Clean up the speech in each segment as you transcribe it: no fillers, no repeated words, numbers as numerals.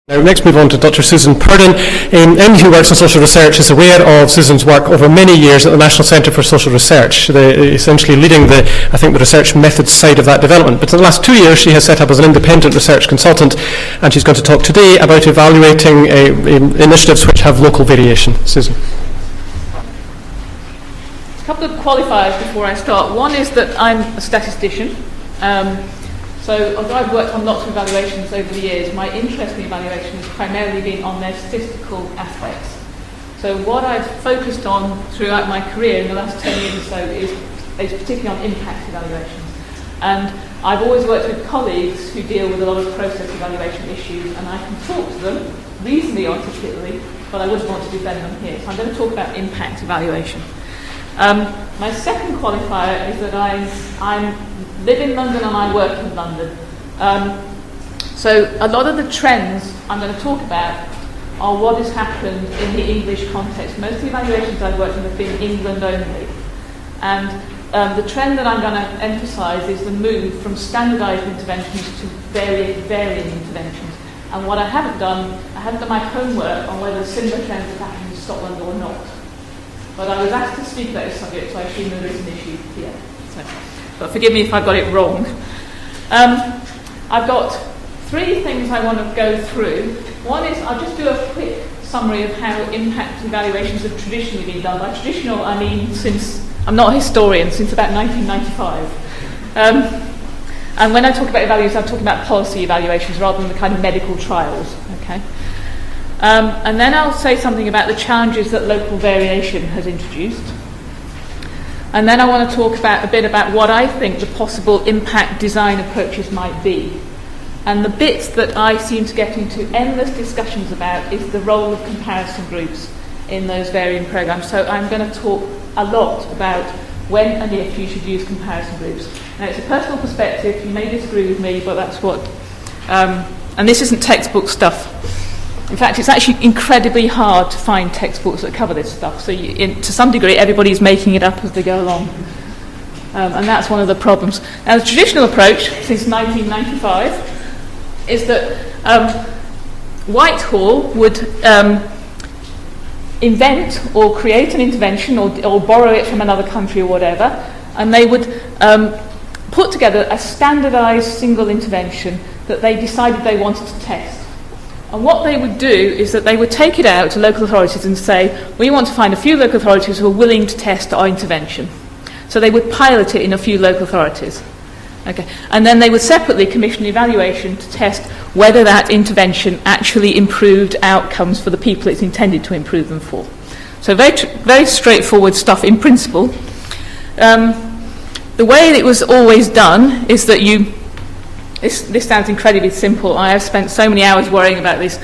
Now, next move on to Dr. Susan Purdon. Anyone who works in social research is aware of Susan's work over many years at the National Centre for Social Research, essentially leading the research methods side of that development. But in the last 2 years, she has set up as an independent research consultant, and she's going to talk today about evaluating initiatives which have local variation. Susan. A couple of qualifiers before I start. One is that I'm a statistician. So although I've worked on lots of evaluations over the years, my interest in evaluation has primarily been on their statistical aspects. So what I've focused on throughout my career in the last 10 years or so is particularly on impact evaluations. And I've always worked with colleagues who deal with a lot of process evaluation issues, and I can talk to them reasonably articulately, but I wouldn't want to defend them here. So I'm going to talk about impact evaluation. My second qualifier is that I live in London and I work in London. So a lot of the trends I'm going to talk about are what has happened in the English context. Most of the evaluations I've worked on have been England only. And the trend that I'm going to emphasise is the move from standardised interventions to varying interventions. And what I haven't done my homework on whether similar trends have happened in Scotland or not. But I was asked to speak about this subject, so I assume there is an issue here. But forgive me if I've got it wrong. I've got 3 things I want to go through. One is I'll just do a quick summary of how impact evaluations have traditionally been done. By traditional, I mean I'm not a historian, since about 1995. And when I talk about evaluations, I'm talking about policy evaluations rather than the kind of medical trials. Okay. And then I'll say something about the challenges that local variation has introduced. And then I want to talk a bit about what I think the possible impact design approaches might be. And the bits that I seem to get into endless discussions about is the role of comparison groups in those varying programs. So I'm going to talk a lot about when and if you should use comparison groups. Now, it's a personal perspective. You may disagree with me, but that's what... and this isn't textbook stuff. In fact, it's actually incredibly hard to find textbooks that cover this stuff. So to some degree, everybody's making it up as they go along. And that's one of the problems. Now, the traditional approach, since 1995, is that Whitehall would invent or create an intervention or borrow it from another country or whatever, and they would put together a standardised single intervention that they decided they wanted to test. And what they would do is that they would take it out to local authorities and say, we want to find a few local authorities who are willing to test our intervention. So they would pilot it in a few local authorities. Okay. And then they would separately commission evaluation to test whether that intervention actually improved outcomes for the people it's intended to improve them for. So very straightforward stuff in principle. The way it was always done is that This sounds incredibly simple. I have spent so many hours worrying about this.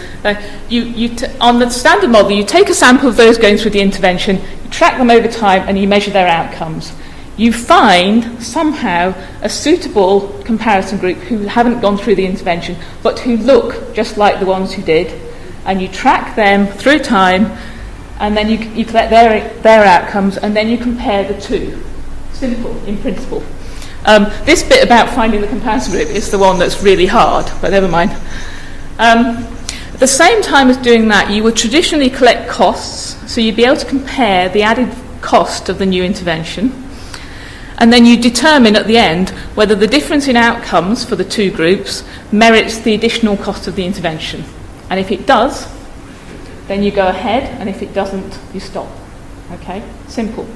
On the standard model, you take a sample of those going through the intervention, you track them over time, and you measure their outcomes. You find somehow a suitable comparison group who haven't gone through the intervention, but who look just like the ones who did, and you track them through time, and then you collect their outcomes, and then you compare the two. Simple, in principle. This bit about finding the comparison group is the one that's really hard, but never mind. At the same time as doing that, you would traditionally collect costs, so you'd be able to compare the added cost of the new intervention, and then you determine at the end whether the difference in outcomes for the two groups merits the additional cost of the intervention. And if it does, then you go ahead, and if it doesn't, you stop. Okay? Simple.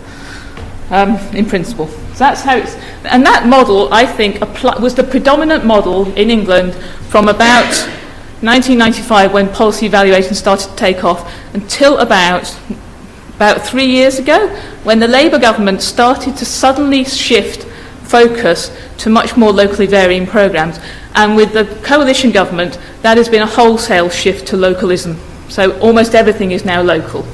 In principle. So that's how it's... And that model, I think, was the predominant model in England from about 1995, when policy evaluation started to take off, until about 3 years ago, when the Labour government started to suddenly shift focus to much more locally varying programmes. And with the coalition government, that has been a wholesale shift to localism. So almost everything is now local.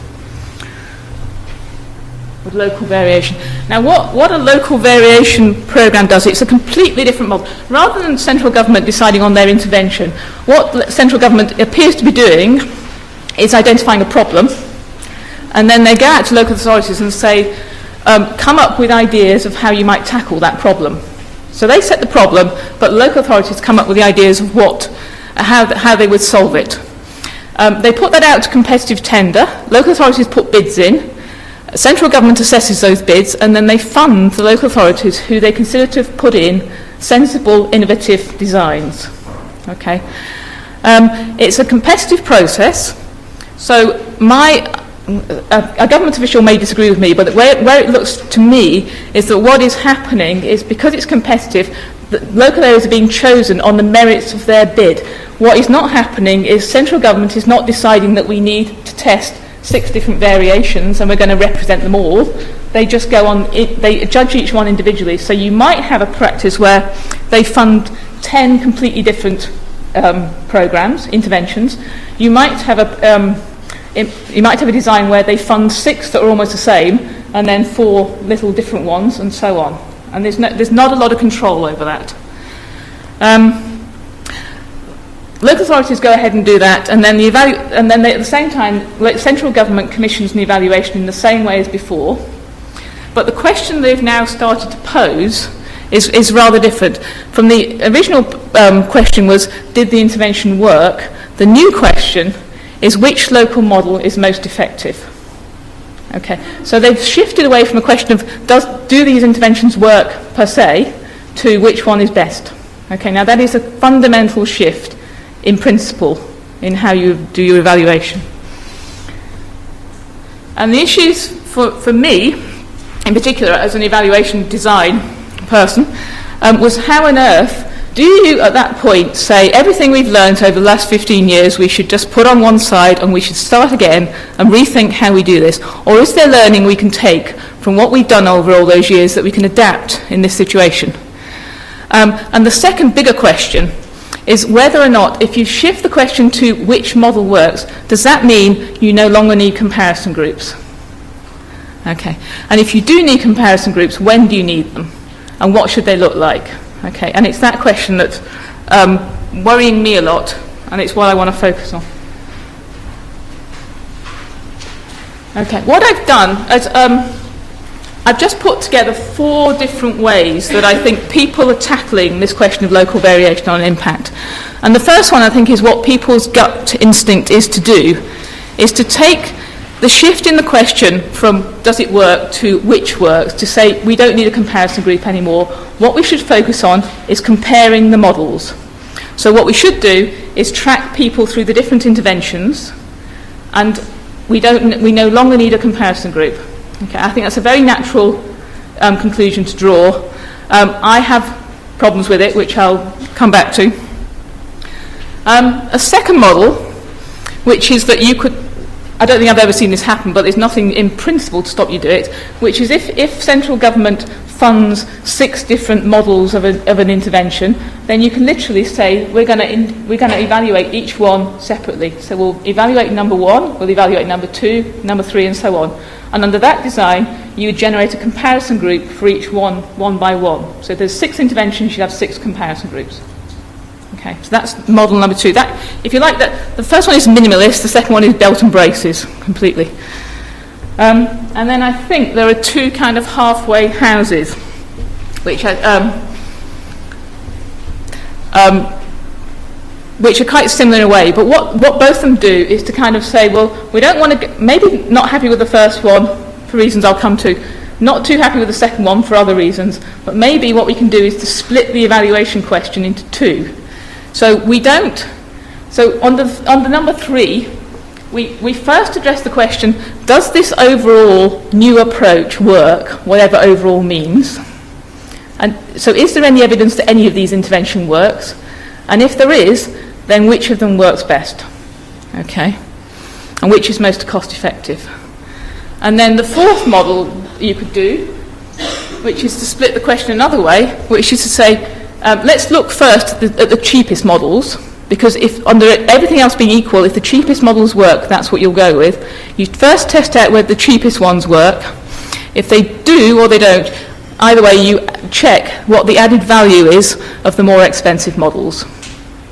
With local variation. Now, what a local variation programme does, it's a completely different model. Rather than central government deciding on their intervention, what central government appears to be doing is identifying a problem, and then they go out to local authorities and say, come up with ideas of how you might tackle that problem. So they set the problem, but local authorities come up with the ideas of how they would solve it. They put that out to competitive tender. Local authorities put bids in. Central government assesses those bids, and then they fund the local authorities who they consider to have put in sensible, innovative designs. Okay, it's a competitive process. So a government official may disagree with me, but where it looks to me is that what is happening is, because it's competitive, the local areas are being chosen on the merits of their bid. What is not happening is central government is not deciding that we need to test 6 different variations and we're going to represent them all. They just go on, they judge each one individually. So you might have a practice where they fund 10 completely different programmes, interventions. You might have a design where they fund 6 that are almost the same, and then 4 little different ones, and so on. And there's not a lot of control over that. Local authorities go ahead and do that, and then at the same time, central government commissions an evaluation in the same way as before. But the question they've now started to pose is rather different. From the original question was, did the intervention work? The new question is, which local model is most effective? Okay, so they've shifted away from a question of do these interventions work per se, to which one is best. Okay, now that is a fundamental shift in principle in how you do your evaluation. And the issues for me, in particular as an evaluation design person, was how on earth do you at that point say everything we've learned over the last 15 years we should just put on one side and we should start again and rethink how we do this? Or is there learning we can take from what we've done over all those years that we can adapt in this situation? And the second bigger question is whether or not, if you shift the question to which model works, does that mean you no longer need comparison groups? Okay, and if you do need comparison groups, when do you need them? And what should they look like? Okay, and it's that question that's worrying me a lot, and it's what I want to focus on. Okay, what I've done is I've just put together 4 different ways that I think people are tackling this question of local variation on impact. And the first one, I think, is what people's gut instinct is to do, is to take the shift in the question from does it work to which works, to say we don't need a comparison group anymore. What we should focus on is comparing the models. So what we should do is track people through the different interventions, and we no longer need a comparison group. Okay, I think that's a very natural conclusion to draw. I have problems with it, which I'll come back to. A second model, which is that you could, I don't think I've ever seen this happen, but there's nothing in principle to stop you do it, which is if central government funds 6 different models of an intervention, then you can literally say we're going to evaluate each one separately. So we'll evaluate number 1, we'll evaluate number 2, number 3, and so on. And under that design, you would generate a comparison group for each one by one. So if there's 6 interventions, you have 6 comparison groups. Okay, so that's model number 2. That, if you like, that the first one is minimalist, the second one is belt and braces completely. And then I think there are 2 kind of halfway houses, which are quite similar in a way. But what both of them do is to kind of say, well, we don't want to, maybe not happy with the first one for reasons I'll come to, not too happy with the second one for other reasons, but maybe what we can do is to split the evaluation question into 2. So we don't. So on the number 3, we first address the question: does this overall new approach work, whatever overall means? And so, is there any evidence that any of these intervention works? And if there is, then which of them works best? Okay, and which is most cost effective? And then the 4th model you could do, which is to split the question another way, which is to say, let's look first at the cheapest models, because if under everything else being equal, if the cheapest models work, that's what you'll go with. You first test out whether the cheapest ones work. If they do or they don't, either way you check what the added value is of the more expensive models.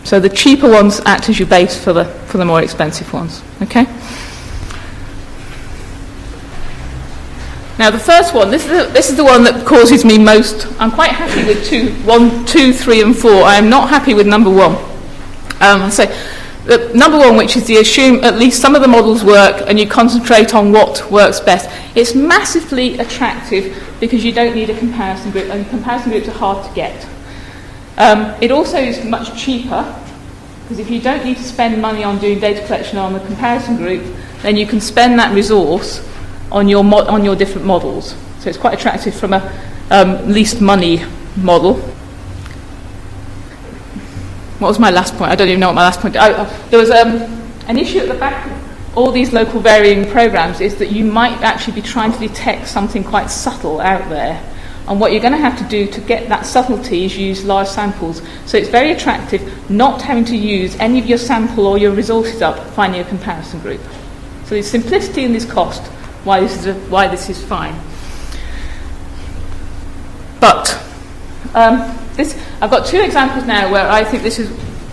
So the cheaper ones act as your base for the more expensive ones. Okay? Now the first one, this is the one that causes me most. I'm quite happy with 1, 2, 3 and 4. I am not happy with number 1. So number one, which is the assume at least some of the models work and you concentrate on what works best. It's massively attractive because you don't need a comparison group, and comparison groups are hard to get. It also is much cheaper, because if you don't need to spend money on doing data collection on the comparison group, then you can spend that resource on your different models. So it's quite attractive from a least money model. What was my last point? I don't even know what my last point. There was an issue at the back of all these local varying programs is that you might actually be trying to detect something quite subtle out there. And what you're going to have to do to get that subtlety is use large samples. So it's very attractive not having to use any of your sample or your resources up finding a comparison group. So there's simplicity and there's cost why this is fine. But I've got two examples now where I think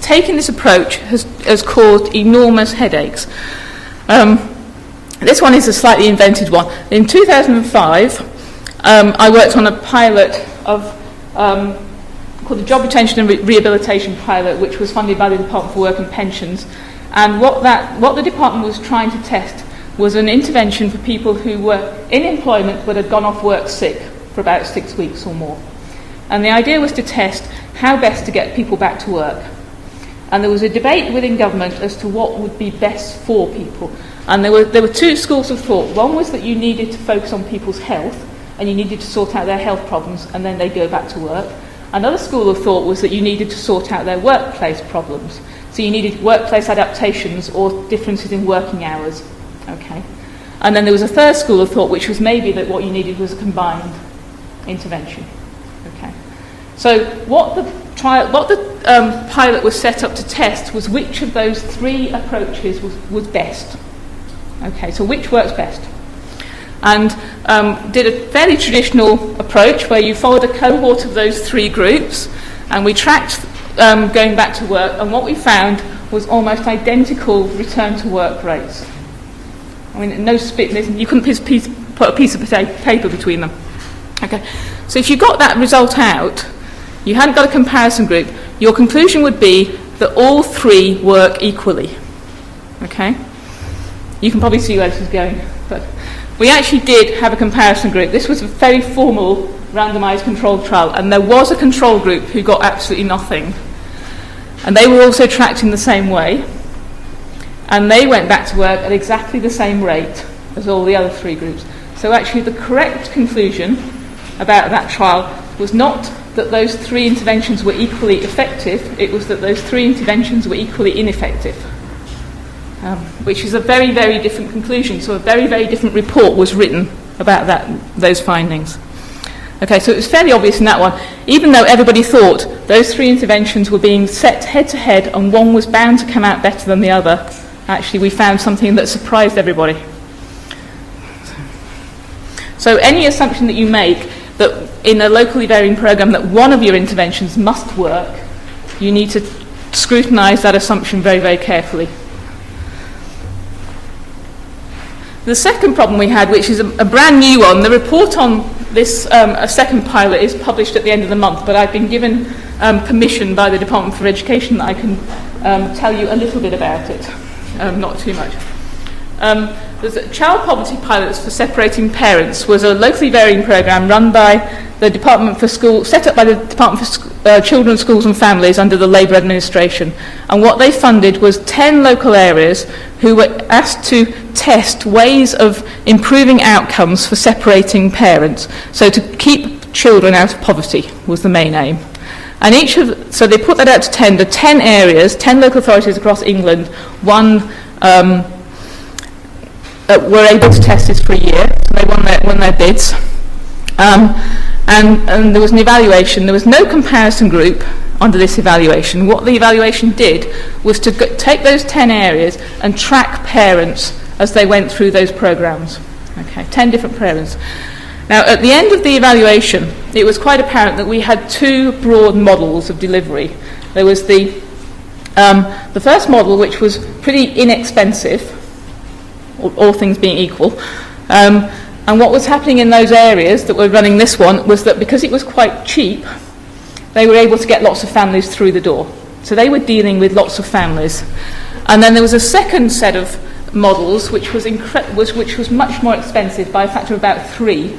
taking this approach has caused enormous headaches. This one is a slightly invented one. In 2005, I worked on a pilot called the Job Retention and Rehabilitation Pilot, which was funded by the Department for Work and Pensions. And what the department was trying to test was an intervention for people who were in employment but had gone off work sick for about 6 weeks or more. And the idea was to test how best to get people back to work. And there was a debate within government as to what would be best for people. And there were two schools of thought. One was that you needed to focus on people's health, and you needed to sort out their health problems, and then they'd go back to work. Another school of thought was that you needed to sort out their workplace problems. So you needed workplace adaptations or differences in working hours. Okay. And then there was a third school of thought, which was maybe that what you needed was a combined intervention. Okay. So what the pilot was set up to test was which of those three approaches was best. Okay, so which works best? And did a fairly traditional approach where you followed a cohort of those three groups, and we tracked going back to work, and what we found was almost identical return to work rates. I mean, no split, you couldn't put a piece of paper between them. Okay, so if you got that result out, you hadn't got a comparison group, your conclusion would be that all three work equally. Okay? You can probably see where this is going, but we actually did have a comparison group. This was a very formal randomised controlled trial, and there was a control group who got absolutely nothing. And they were also tracked in the same way, and they went back to work at exactly the same rate as all the other three groups. So actually the correct conclusion about that trial was not that those three interventions were equally effective, it was that those three interventions were equally ineffective. Which is a very, very different conclusion. So a very, very different report was written about those findings. Okay, so it was fairly obvious in that one. Even though everybody thought those three interventions were being set head-to-head and one was bound to come out better than the other, actually we found something that surprised everybody. So any assumption that you make that in a locally varying program that one of your interventions must work, you need to scrutinise that assumption very, very carefully. The second problem we had, which is a brand new one, the report on this a second pilot is published at the end of the month, but I've been given permission by the Department for Education that I can tell you a little bit about it, not too much. There's a child poverty pilots for separating parents was a locally varying programme run by the Department for School, set up by the Department for Children, Schools and Families under the Labour administration. And what they funded was 10 local areas who were asked to test ways of improving outcomes for separating parents. So to keep children out of poverty was the main aim. And so they put that out to tender, 10 areas, 10 local authorities across England, were able to test this for a year, so they won their bids. And there was an evaluation. There was no comparison group under this evaluation. What the evaluation did was to take those 10 areas and track parents as they went through those programmes. Okay, 10 different parents. Now, at the end of the evaluation, it was quite apparent that we had two broad models of delivery. There was the first model, which was pretty inexpensive, all things being equal. And what was happening in those areas that were running this one was that because it was quite cheap, they were able to get lots of families through the door. So they were dealing with lots of families. And then there was a second set of models which was much more expensive by a factor of about 3.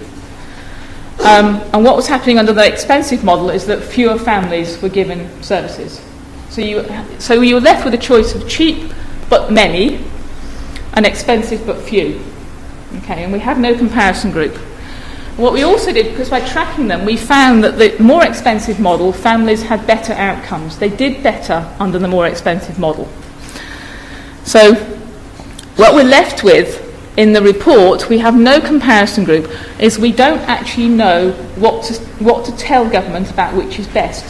And what was happening under the expensive model is that fewer families were given services. So you were left with a choice of cheap but many and expensive but few. Okay, and we had no comparison group. What we also did, because by tracking them, we found that the more expensive model, families had better outcomes. They did better under the more expensive model. So what we're left with in the report, we have no comparison group, is we don't actually know what to tell government about which is best.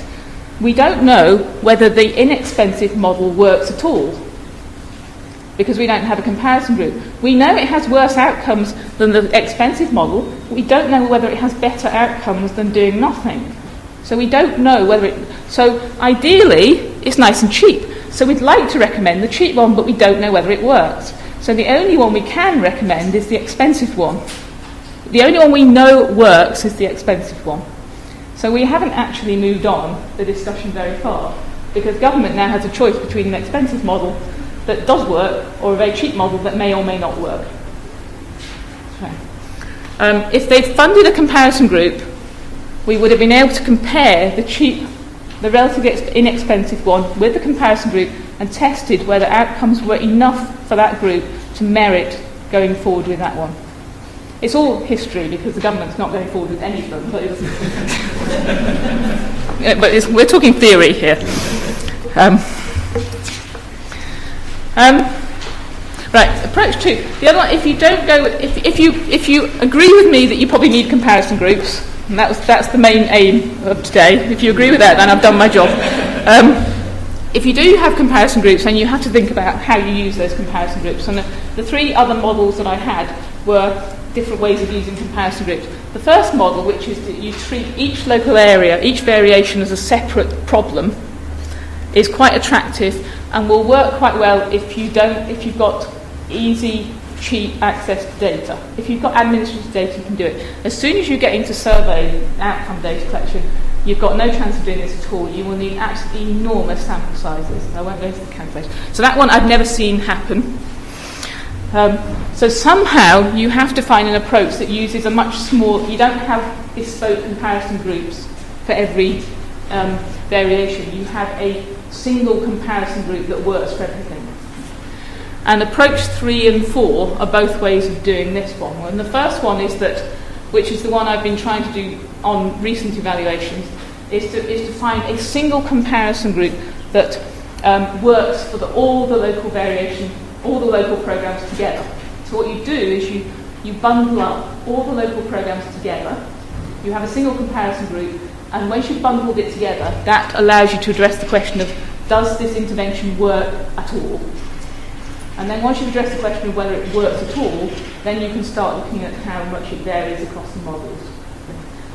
We don't know whether the inexpensive model works at all, because we don't have a comparison group. We know it has worse outcomes than the expensive model. We don't know whether it has better outcomes than doing nothing. So we don't know whether it... So ideally, it's nice and cheap. So we'd like to recommend the cheap one, but we don't know whether it works. So the only one we can recommend is the expensive one. The only one we know works is the expensive one. So we haven't actually moved on the discussion very far, because government now has a choice between an expensive model that does work or a very cheap model that may or may not work. Okay. If they'd funded a comparison group, we would have been able to compare the relatively inexpensive one with the comparison group and tested whether outcomes were enough for that group to merit going forward with that one. It's all history because the government's not going forward with any of them. But we're talking theory here. Right, approach 2. The other one, if you agree with me that you probably need comparison groups, and that's the main aim of today. If you agree with that, then I've done my job. If you do have comparison groups, then you have to think about how you use those comparison groups. And the 3 other models that I had were different ways of using comparison groups. The first model, which is that you treat each local area, each variation as a separate problem, is quite attractive and will work quite well if you've got easy, cheap access to data. If you've got administrative data, you can do it. As soon as you get into survey outcome data collection, you've got no chance of doing this at all. You will need absolutely enormous sample sizes. I won't go into the calculation. So that one I've never seen happen. So somehow you have to find an approach that uses a much smaller... You don't have bespoke comparison groups for every variation. You have a single comparison group that works for everything. And approach 3 and 4 are both ways of doing this one. And the first one is that, which is the one I've been trying to do on recent evaluations, is to find a single comparison group that works for all the local variation, all the local programs together. So what you do is you bundle up all the local programs together, you have a single comparison group, and once you've bundled it together, that allows you to address the question of, does this intervention work at all? And then once you've addressed the question of whether it works at all, then you can start looking at how much it varies across the models.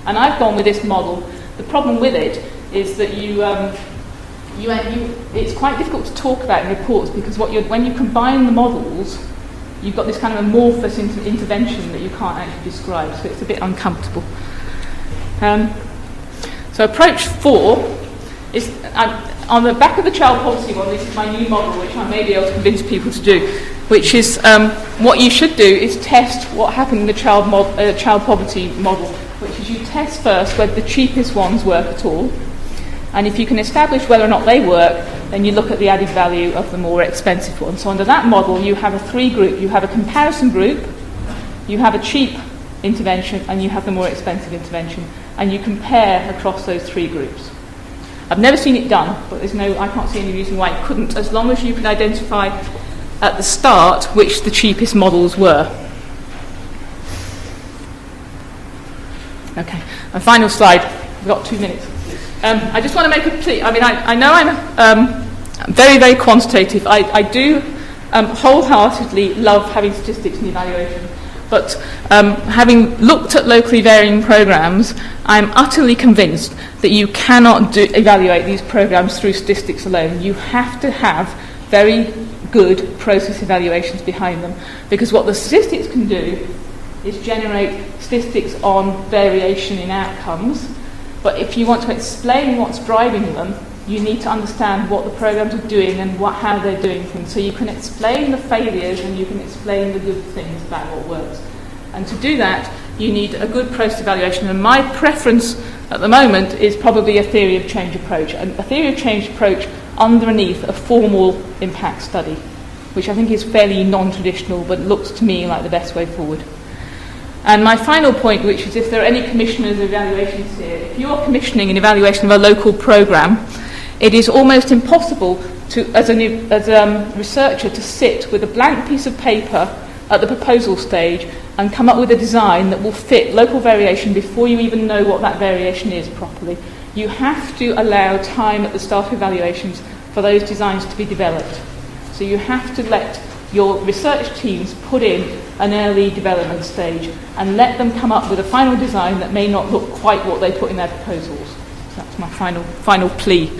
And I've gone with this model. The problem with it is that it's quite difficult to talk about in reports because when you combine the models, you've got this kind of amorphous intervention that you can't actually describe, so it's a bit uncomfortable. So approach 4 is, on the back of the child poverty one, this is my new model, which I may be able to convince people to do, which is what you should do is test what happened in the child poverty model, which is you test first whether the cheapest ones work at all, and if you can establish whether or not they work, then you look at the added value of the more expensive ones. So under that model, you have a 3 group. You have a comparison group, you have a cheap intervention, and you have the more expensive intervention, and you compare across those 3 groups. I've never seen it done, but I can't see any reason why it couldn't, as long as you can identify at the start which the cheapest models were. Okay, my final slide. I've got 2 minutes. I just want to make a plea. I mean, I know I'm very, very quantitative. I do wholeheartedly love having statistics in the evaluation. But having looked at locally varying programmes, I'm utterly convinced that you cannot evaluate these programmes through statistics alone. You have to have very good process evaluations behind them, because what the statistics can do is generate statistics on variation in outcomes. But if you want to explain what's driving them, you need to understand what the programs are doing and how they're doing things. So you can explain the failures and you can explain the good things about what works. And to do that, you need a good process evaluation. And my preference at the moment is probably a theory of change approach. And a theory of change approach underneath a formal impact study, which I think is fairly non-traditional, but looks to me like the best way forward. And my final point, which is if there are any commissioners of evaluations here, if you're commissioning an evaluation of a local programme, it is almost impossible to, as a researcher, to sit with a blank piece of paper at the proposal stage and come up with a design that will fit local variation before you even know what that variation is properly. You have to allow time at the start of evaluations for those designs to be developed. So you have to let your research teams put in an early development stage and let them come up with a final design that may not look quite what they put in their proposals. So that's my final plea.